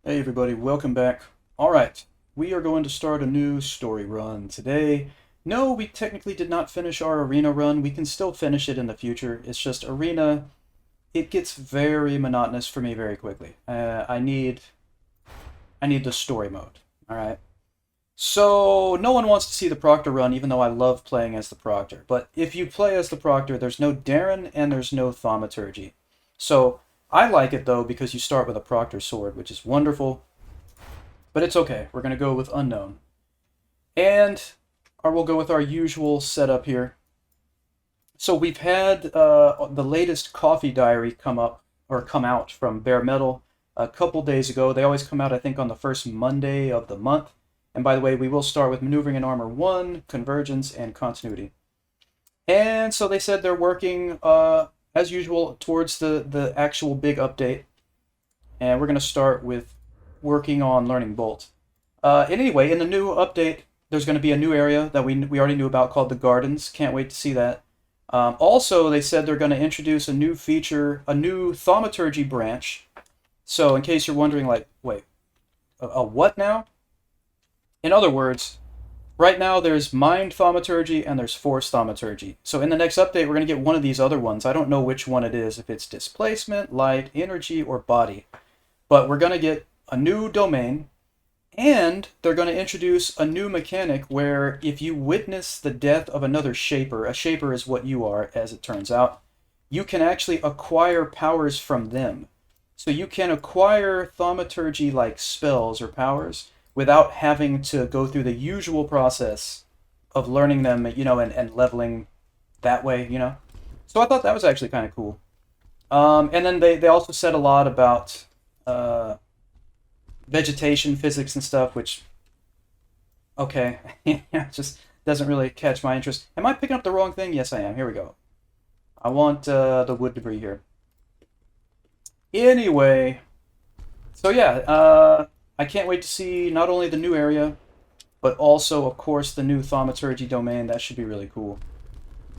Hey everybody, welcome back. Alright, we are going to start a new story run today. No, we technically did not finish our arena run. We can still finish it in the future. It's just arena, it gets very monotonous for me very quickly. I need the story mode. Alright. So, no one wants to see the Proctor run, even though I love playing as the Proctor. But if you play as the Proctor, there's no Darren and there's no Thaumaturgy. So, I like it though because you start with a Proctor sword, which is wonderful. But it's okay. We're going to go with unknown. And we'll go with our usual setup here. So we've had the latest coffee diary come out from Bare Metal a couple days ago. They always come out, I think, on the first Monday of the month. And by the way, we will start with Maneuvering in Armor 1, Convergence, and Continuity. And so they said they're working, as usual, towards the actual big update. And we're going to start with working on Learning Bolt. Anyway, in the new update, there's going to be a new area that we already knew about called the Gardens. Can't wait to see that. Also, they said they're going to introduce a new feature, a new Thaumaturgy branch. So in case you're wondering, like, wait, a what now? In other words, right now there's Mind Thaumaturgy and there's Force Thaumaturgy. So in the next update, we're going to get one of these other ones. I don't know which one it is, if it's Displacement, Light, Energy, or Body. But we're going to get a new domain, and they're going to introduce a new mechanic where if you witness the death of another Shaper, a Shaper is what you are, as it turns out, you can actually acquire powers from them. So you can acquire thaumaturgy-like spells or powers without having to go through the usual process of learning them, and leveling that way, So I thought that was actually kind of cool. And then they also said a lot about vegetation physics and stuff, which, okay, just doesn't really catch my interest. Am I picking up the wrong thing? Yes, I am. Here we go. I want the wood debris here. Anyway, so yeah, I can't wait to see not only the new area, but also, of course, the new thaumaturgy domain. That should be really cool.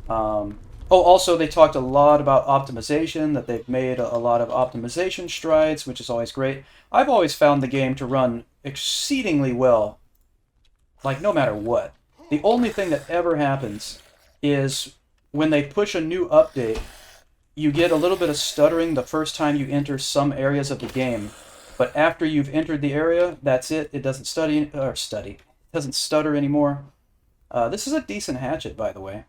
Also, they talked a lot about optimization, that they've made a lot of optimization strides, which is always great. I've always found the game to run exceedingly well, like no matter what. The only thing that ever happens is when they push a new update, you get a little bit of stuttering the first time you enter some areas of the game. But after you've entered the area, that's it. It doesn't It doesn't stutter anymore. This is a decent hatchet, by the way.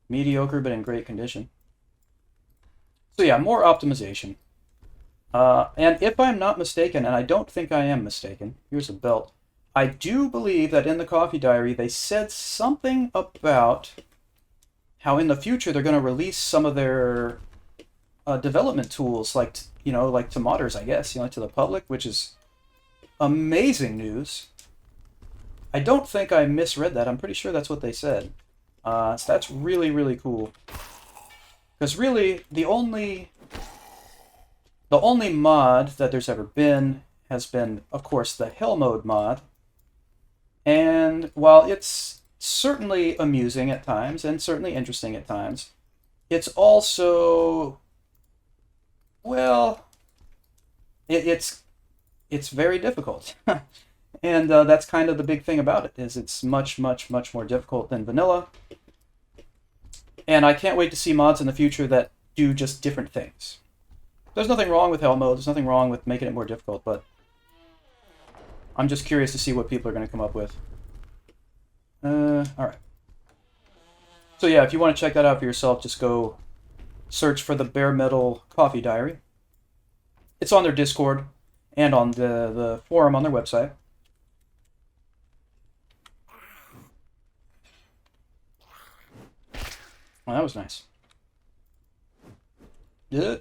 Mediocre, but in great condition. So yeah, more optimization. And if I'm not mistaken, and I don't think I am mistaken, here's a belt. I do believe that in the coffee diary they said something about how in the future they're going to release some of their development tools, like to modders, I guess, to the public, which is amazing news. I don't think I misread that. I'm pretty sure that's what they said. So that's really, really cool. Because really, the only mod that there's ever been has been, of course, the Hell Mode mod. And while it's certainly amusing at times and certainly interesting at times, it's also, well, it's very difficult. And that's kind of the big thing about it, is it's much, much, much more difficult than vanilla. And I can't wait to see mods in the future that do just different things. There's nothing wrong with Hell Mode, there's nothing wrong with making it more difficult, but I'm just curious to see what people are going to come up with. Alright. So yeah, if you want to check that out for yourself, just go search for the Bare Metal Coffee Diary. It's on their Discord and on the forum on their website. Oh, that was nice. Yeah.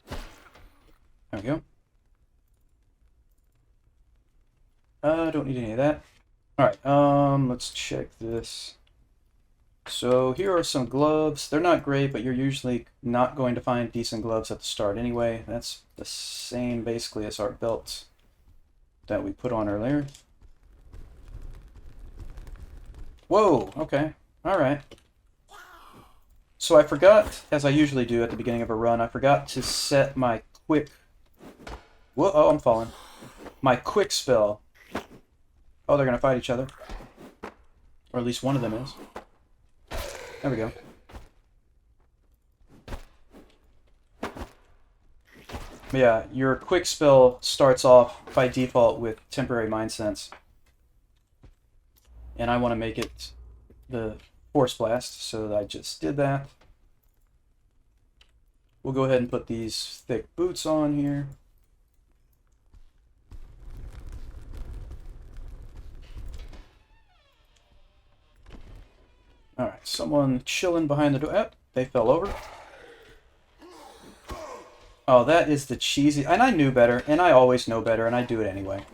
There we go. Don't need any of that. Alright, let's check this. So here are some gloves. They're not great, but you're usually not going to find decent gloves at the start anyway. That's the same basically as our belts that we put on earlier. Whoa, okay. Alright. So I forgot, as I usually do at the beginning of a run, I forgot to set my quick Whoa, oh, I'm falling. My quick spell. Oh, they're gonna fight each other. Or at least one of them is. There we go. But yeah, your quick spell starts off by default with temporary mind sense. And I want to make it the force blast, so I just did that. We'll go ahead and put these thick boots on here. Alright, someone chilling behind the door. Oh, they fell over. Oh, that is the cheesy... And I knew better, and I always know better, and I do it anyway.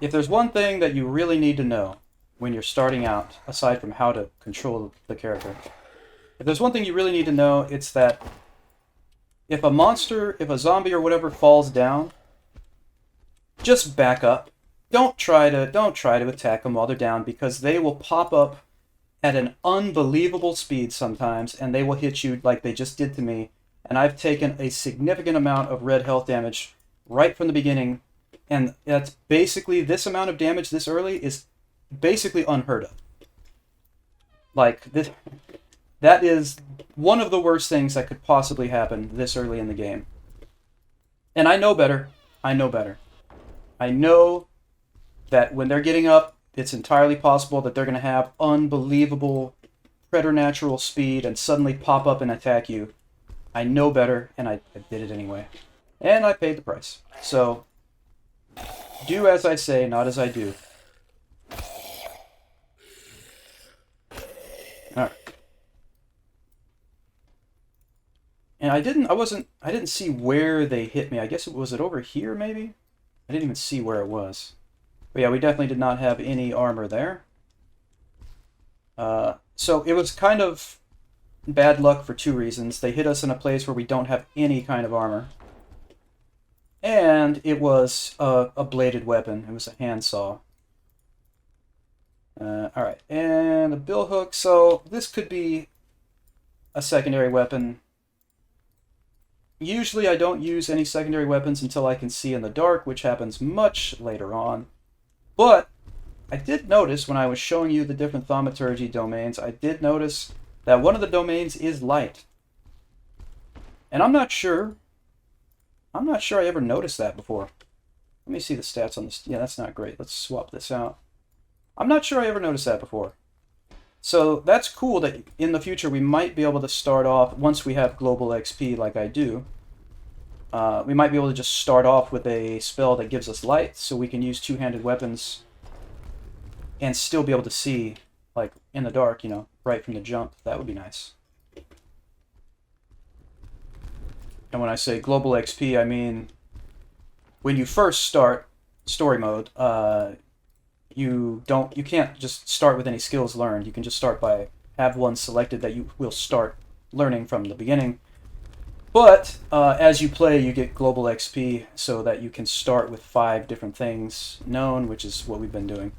If there's one thing that you really need to know when you're starting out, aside from how to control the character, if there's one thing you really need to know, it's that if a monster, if a zombie or whatever falls down, just back up. Don't try to attack them while they're down, because they will pop up at an unbelievable speed sometimes, and they will hit you like they just did to me. And I've taken a significant amount of red health damage right from the beginning, and that's basically, this amount of damage this early is basically unheard of. Like, this, that is one of the worst things that could possibly happen this early in the game. And I know better. I know better. I know that when they're getting up, it's entirely possible that they're going to have unbelievable preternatural speed and suddenly pop up and attack you. I know better, and I did it anyway. And I paid the price. So, do as I say, not as I do. Alright. And I didn't see where they hit me. I guess was it over here, maybe? I didn't even see where it was. But yeah, we definitely did not have any armor there. So it was kind of bad luck for two reasons. They hit us in a place where we don't have any kind of armor. And it was a bladed weapon. It was a handsaw. Alright, and a billhook. So this could be a secondary weapon. Usually I don't use any secondary weapons until I can see in the dark, which happens much later on. But I did notice when I was showing you the different thaumaturgy domains, I did notice that one of the domains is light. And I'm not sure I ever noticed that before. Let me see the stats on this. Yeah, that's not great. Let's swap this out. I'm not sure I ever noticed that before. So that's cool that in the future we might be able to start off, once we have global XP like I do, we might be able to just start off with a spell that gives us light, so we can use two-handed weapons and still be able to see, like, in the dark, you know, right from the jump. That would be nice. And when I say global XP, I when you first start story mode, you can't just start with any skills learned. You can just start by have one selected that you will start learning from the beginning. But as you play, you get global XP so that you can start with 5 different things known, which is what we've been doing.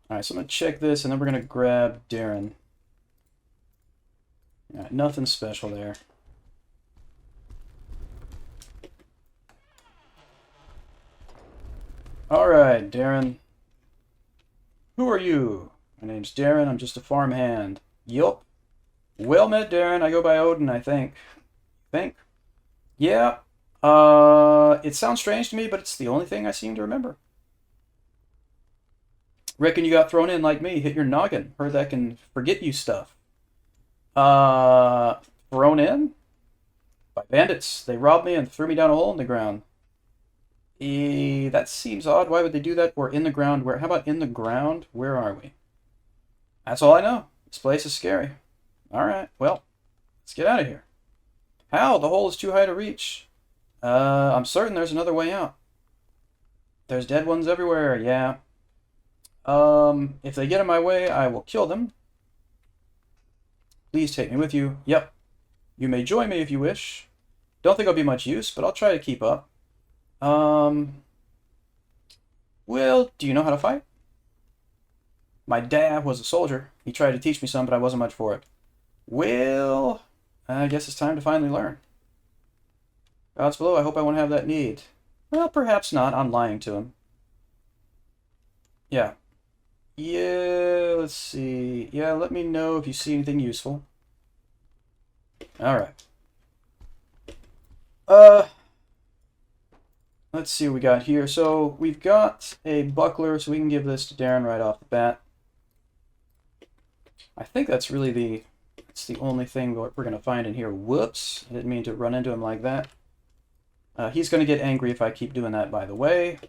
Alright, so I'm going to check this, and then we're going to grab Darren. Yeah, nothing special there. Alright, Darren. Who are you? My name's Darren, I'm just a farmhand. Yup. Well met, Darren. I go by Odin, I think. Yeah. It sounds strange to me, but it's the only thing I seem to remember. Reckon you got thrown in like me. Hit your noggin. Heard that can forget you stuff. Thrown in? By bandits. They robbed me and threw me down a hole in the ground. That seems odd. Why would they do that? Or in the ground? Where? How about in the ground? Where are we? That's all I know. This place is scary. Alright, well, let's get out of here. How? The hole is too high to reach. I'm certain there's another way out. There's dead ones everywhere, yeah. If they get in my way, I will kill them. Please take me with you. Yep. You may join me if you wish. Don't think I'll be much use, but I'll try to keep up. Well, do you know how to fight? My dad was a soldier. He tried to teach me some, but I wasn't much for it. Well, I guess it's time to finally learn. Gods below, I hope I won't have that need. Well, perhaps not. I'm lying to him. Yeah. Yeah, let's see. Yeah, let me know if you see anything useful. Alright. Let's see what we got here. So, we've got a buckler, so we can give this to Darren right off the bat. I think that's really the only thing we're going to find in here. Whoops. I didn't mean to run into him like that. He's going to get angry if I keep doing that, by the way.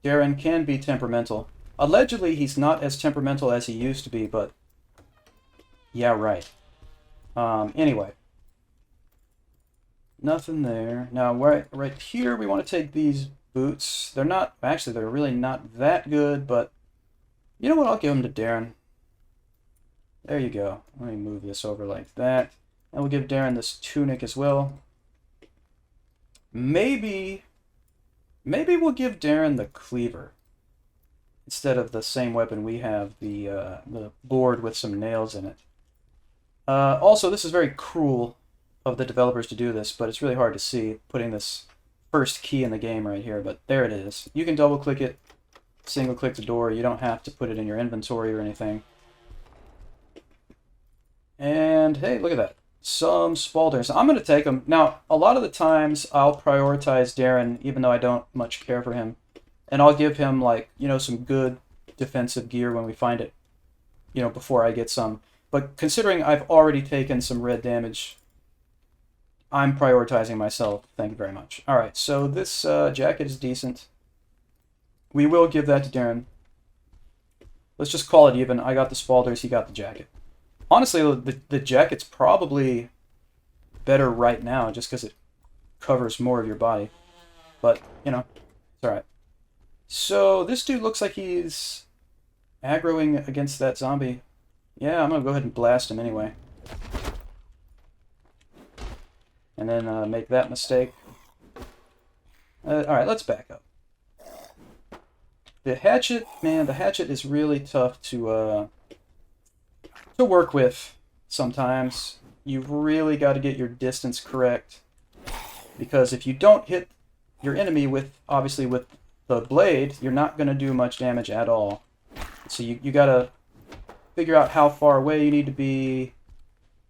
Darren can be temperamental. Allegedly, he's not as temperamental as he used to be, but... yeah, right. Anyway. Nothing there. Now, right here, we want to take these boots. They're not... actually, they're really not that good, but... you know what? I'll give them to Darren. There you go. Let me move this over like that. And we'll give Darren this tunic as well. Maybe we'll give Darren the cleaver instead of the same weapon we have, the board with some nails in it. Also, this is very cruel of the developers to do this, but it's really hard to see putting this first key in the game right here, but there it is. You can double-click it, single-click the door. You don't have to put it in your inventory or anything. And, hey, look at that. Some Spalders. I'm going to take them. Now, a lot of the times, I'll prioritize Darren, even though I don't much care for him. And I'll give him, like, you know, some good defensive gear when we find it, you know, before I get some. But considering I've already taken some red damage, I'm prioritizing myself. Thank you very much. All right, so this jacket is decent. We will give that to Darren. Let's just call it even. I got the Spalders, he got the jacket. Honestly, the jacket's probably better right now just because it covers more of your body. But, you know, it's alright. So, this dude looks like he's aggroing against that zombie. Yeah, I'm going to go ahead and blast him anyway. And then make that mistake. Alright, let's back up. The hatchet, man, the hatchet is really tough to work with sometimes. You've really got to get your distance correct, because if you don't hit your enemy with, obviously with the blade, you're not going to do much damage at all. So you got to figure out how far away you need to be.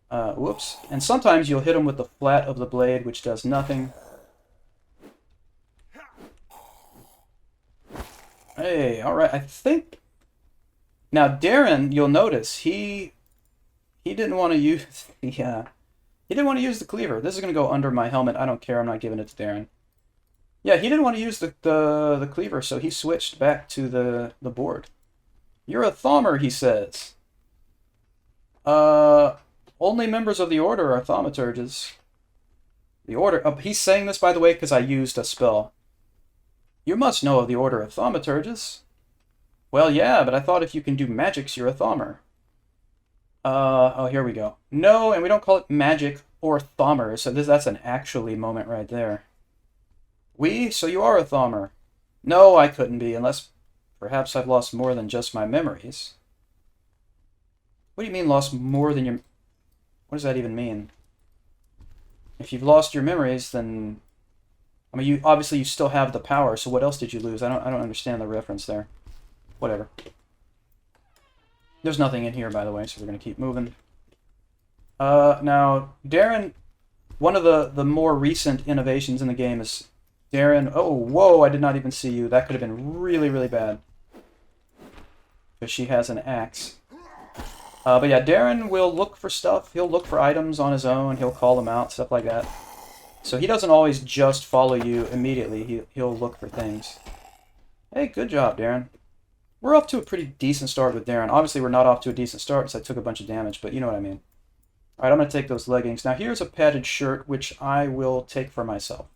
Whoops. And sometimes you'll hit them with the flat of the blade, which does nothing. Hey, alright, I think... now, Darren, you'll notice, he didn't want to use the, he didn't want to use the cleaver. This is going to go under my helmet. I don't care. I'm not giving it to Darren. Yeah, he didn't want to use the cleaver, so he switched back to the board. You're a thaumer, he says. Only members of the Order are thaumaturges. The Order... he's saying this, by the way, because I used a spell. You must know of the Order of Thaumaturges. Well, yeah, but I thought if you can do magics, you're a thaumer. Oh, here we go. No, and we don't call it magic or thaumer, so that's an actually moment right there. So you are a thaumer. No, I couldn't be, unless perhaps I've lost more than just my memories. What do you mean lost more than your... what does that even mean? If you've lost your memories, then... I mean, obviously you still have the power, so what else did you lose? I don't understand the reference there. Whatever. There's nothing in here, by the way, so we're going to keep moving. Now, Darren, one of the more recent innovations in the game is Darren... oh, whoa, I did not even see you. That could have been really, really bad. Because she has an axe. But yeah, Darren will look for stuff. He'll look for items on his own. He'll call them out, stuff like that. So he doesn't always just follow you immediately. He'll look for things. Hey, good job, Darren. We're off to a pretty decent start with Darren. Obviously, we're not off to a decent start because I took a bunch of damage, but you know what I mean. Alright, I'm going to take those leggings. Now, here's a padded shirt, which I will take for myself.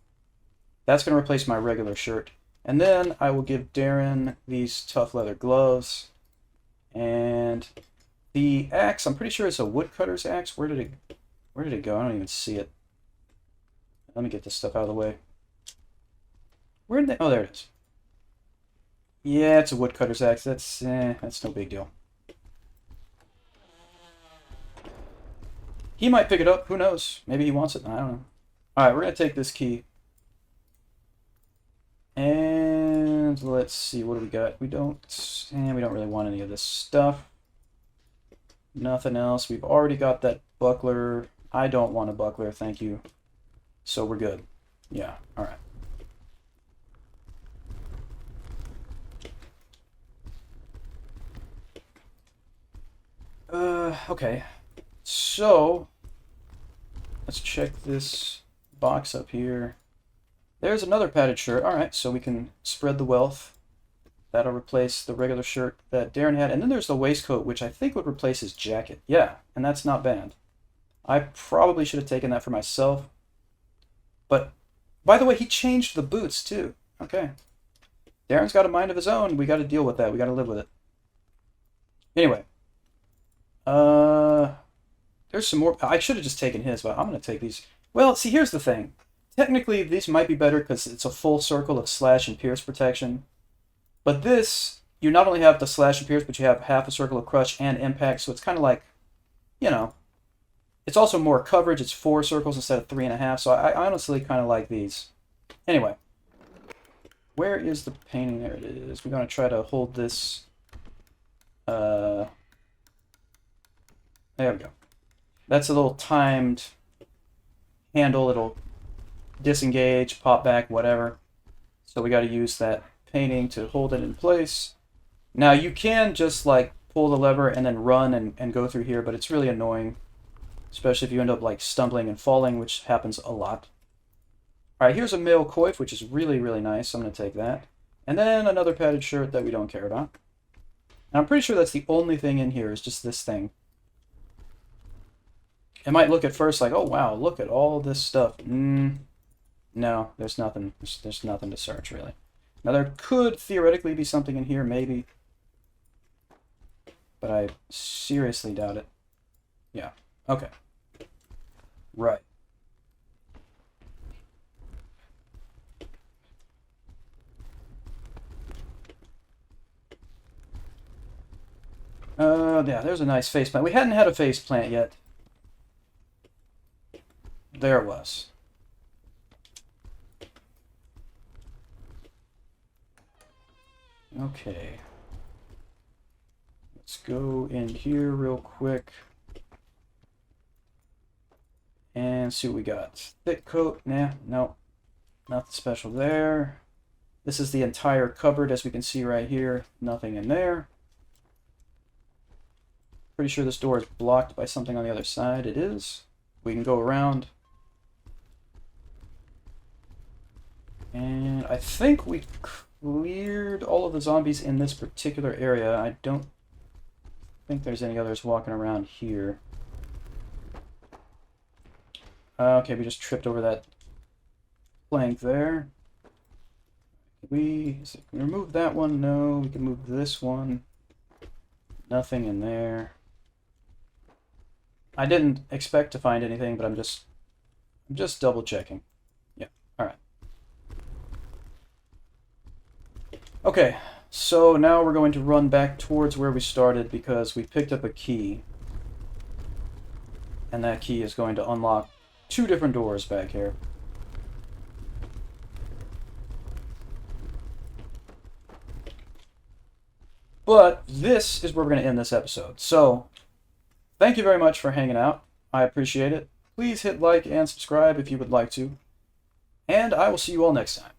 That's going to replace my regular shirt. And then I will give Darren these tough leather gloves. And the axe, I'm pretty sure it's a woodcutter's axe. Where did it go? I don't even see it. Let me get this stuff out of the way. Where did they... oh, there it is. Yeah, it's a woodcutter's axe. That's no big deal. He might pick it up. Who knows? Maybe he wants it. I don't know. Alright, we're going to take this key. And let's see, what do we got? We don't really want any of this stuff. Nothing else. We've already got that buckler. I don't want a buckler, thank you. So we're good. Yeah, all right. Okay. So, let's check this box up here. There's another padded shirt. All right, so we can spread the wealth. That'll replace the regular shirt that Darren had. And then there's the waistcoat, which I think would replace his jacket. Yeah, and that's not bad. I probably should have taken that for myself. But, by the way, he changed the boots, too. Okay. Darren's got a mind of his own. We got to deal with that. We got to live with it. Anyway. There's some more. I should have just taken his, but I'm going to take these. Well, see, here's the thing. Technically, these might be better because it's a full circle of slash and pierce protection. But this, you not only have the slash and pierce, but you have half a circle of crush and impact, so it's kind of like, you know, it's also more coverage. It's 4 circles instead of 3.5, so I honestly kind of like these. Anyway, where is the painting? There it is. We're going to try to hold this. There we go. That's a little timed handle. It'll disengage, pop back, whatever. So we got to use that painting to hold it in place. Now you can just like pull the lever and then run and go through here, but it's really annoying, especially if you end up like stumbling and falling, which happens a lot. All right, here's a male coif, which is really, really nice. I'm going to take that. And then another padded shirt that we don't care about. And I'm pretty sure that's the only thing in here is just this thing. It might look at first like, oh wow, look at all this stuff. No, there's nothing. There's nothing to search, really. Now, there could theoretically be something in here, maybe. But I seriously doubt it. Yeah, okay. Right. Yeah, there's a nice face plant. We hadn't had a face plant yet. There it was. Okay. Let's go in here real quick. And see what we got. Thick coat. Nah, no. Nothing special there. This is the entire cupboard, as we can see right here. Nothing in there. Pretty sure this door is blocked by something on the other side. It is. We can go around. And I think we cleared all of the zombies in this particular area. I don't think there's any others walking around here. Okay, we just tripped over that plank there. Can we remove that one? No, we can move this one. Nothing in there. I didn't expect to find anything, but I'm just double checking. Yeah, all right. Okay, so now we're going to run back towards where we started because we picked up a key. And that key is going to unlock 2 different doors back here. But this is where we're going to end this episode. So, thank you very much for hanging out. I appreciate it. Please hit like and subscribe if you would like to. And I will see you all next time.